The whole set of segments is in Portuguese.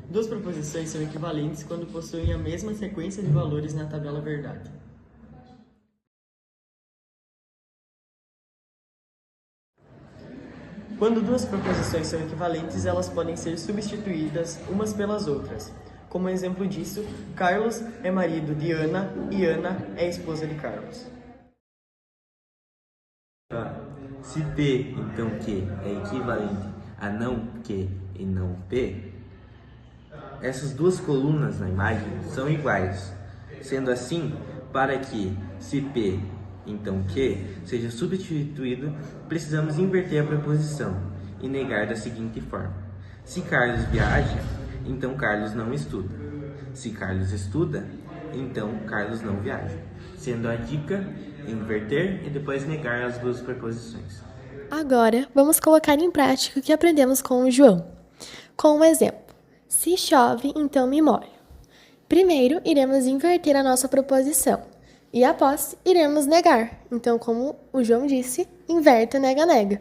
Duas proposições são equivalentes quando possuem a mesma sequência de valores na tabela verdade. Quando duas proposições são equivalentes, elas podem ser substituídas umas pelas outras. Como exemplo disso, Carlos é marido de Ana e Ana é esposa de Carlos. Se P, então Q, é equivalente a não Q e não P, essas duas colunas na imagem são iguais. Sendo assim, para que se P, então Q, seja substituído, precisamos inverter a preposição e negar da seguinte forma. Se Carlos viaja, então Carlos não estuda. Se Carlos estuda, então Carlos não viaja. Sendo a dica inverter e depois negar as duas preposições. Agora, vamos colocar em prática o que aprendemos com o João. Com um exemplo. Se chove, então me molho. Primeiro, iremos inverter a nossa proposição. E após, iremos negar. Então, como o João disse, inverta, nega, nega.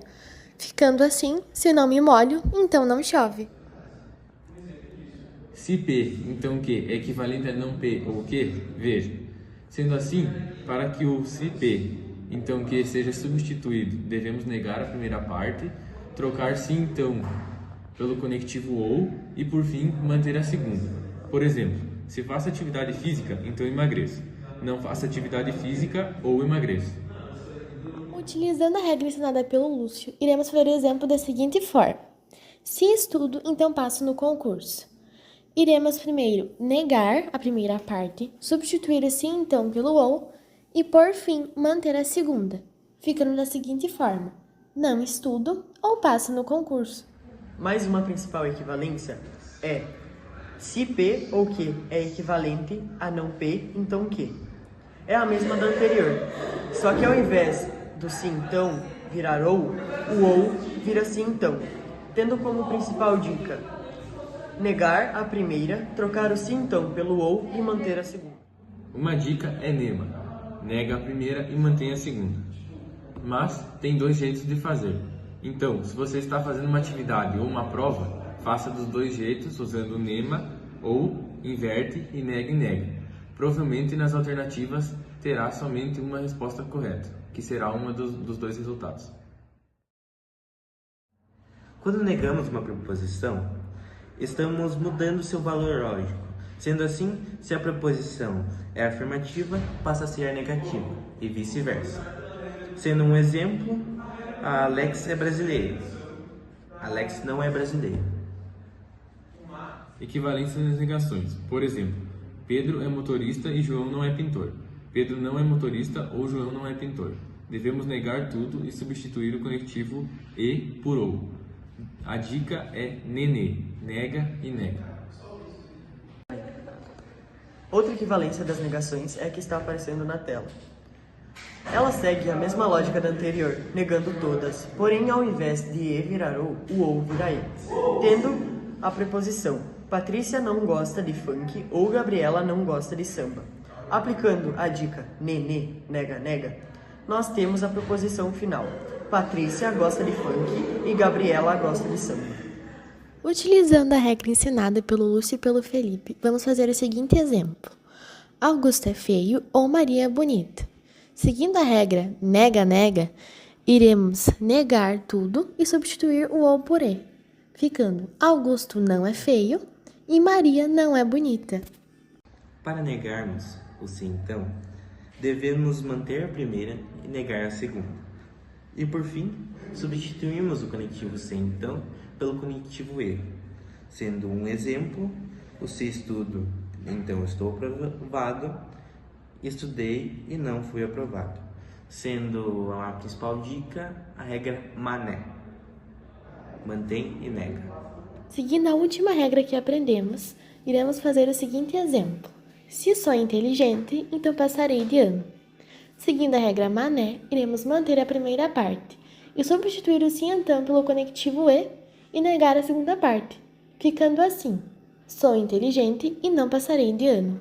Ficando assim, se não me molho, então não chove. Se P, então Q, é equivalente a não P ou Q, ver. Sendo assim, para que o se P, então Q, seja substituído, devemos negar a primeira parte, trocar se então pelo conectivo ou e, por fim, manter a segunda. Por exemplo, se faço atividade física, então emagreço. Não faço atividade física ou emagreço. Utilizando a regra ensinada pelo Lúcio, iremos fazer o exemplo da seguinte forma. Se estudo, então passo no concurso. Iremos primeiro negar a primeira parte, substituir o se então pelo ou e, por fim, manter a segunda, ficando da seguinte forma. Não estudo ou passo no concurso. Mais uma principal equivalência é se P ou Q é equivalente a não P, então Q. É a mesma da anterior, só que ao invés do se então virar ou, o ou vira se então, tendo como principal dica negar a primeira, trocar o se então pelo ou e manter a segunda. Uma dica é nema. Nega a primeira e mantém a segunda. Mas tem dois jeitos de fazer. Então, se você está fazendo uma atividade ou uma prova, faça dos dois jeitos usando nema ou inverte e nega. Provavelmente nas alternativas terá somente uma resposta correta, que será uma dos dois resultados. Quando negamos uma proposição, estamos mudando seu valor lógico. Sendo assim, se a proposição é afirmativa, passa a ser negativa, e vice-versa. Sendo um exemplo, a Alex é brasileira. Alex não é brasileiro. Equivalência nas negações. Por exemplo, Pedro é motorista e João não é pintor. Pedro não é motorista ou João não é pintor. Devemos negar tudo e substituir o conectivo e por ou. A dica é nenê, nega e nega. Outra equivalência das negações é a que está aparecendo na tela. Ela segue a mesma lógica da anterior, negando todas, porém ao invés de e virar o ou vira e, tendo a preposição Patrícia não gosta de funk ou Gabriela não gosta de samba. Aplicando a dica nenê, nega, nega, nós temos a proposição final. Patrícia gosta de funk e Gabriela gosta de samba. Utilizando a regra ensinada pelo Lúcio e pelo Felipe, vamos fazer o seguinte exemplo. Augusto é feio ou Maria é bonita. Seguindo a regra nega, nega, iremos negar tudo e substituir o ou por e, ficando Augusto não é feio e Maria não é bonita. Para negarmos o se então, devemos manter a primeira e negar a segunda. E por fim, substituímos o conectivo se então pelo conectivo e. Sendo um exemplo, o se estudo, então estou aprovado, estudei e não fui aprovado. Sendo a principal dica a regra mané. Mantém e nega. Seguindo a última regra que aprendemos, iremos fazer o seguinte exemplo. Se sou inteligente, então passarei de ano. Seguindo a regra mané, iremos manter a primeira parte e substituir o se então pelo conectivo e negar a segunda parte, ficando assim: sou inteligente e não passarei de ano.